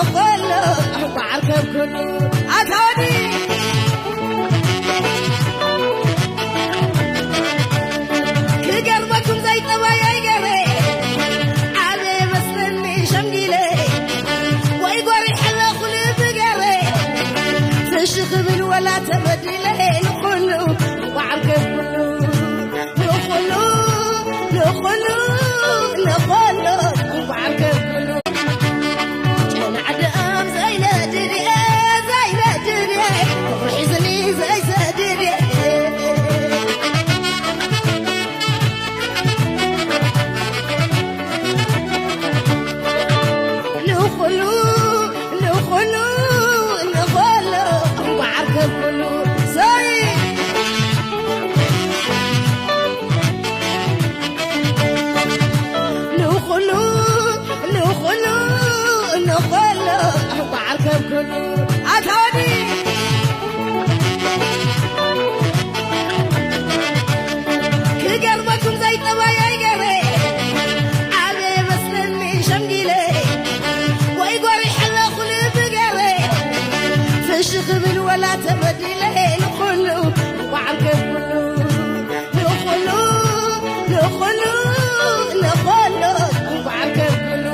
نخلو بعركب كله عتاني كقلبكم زي طبايا يقري علي مسلمي شمقيلي ويقوري حلا خلي بقري تشخبل ولا تبدلي نخلو بعركب كله نخلو بعركب كله كان عدام زي لا دري وحزني زي صدري نخلو بعركب كله زي نخلو بعركب كله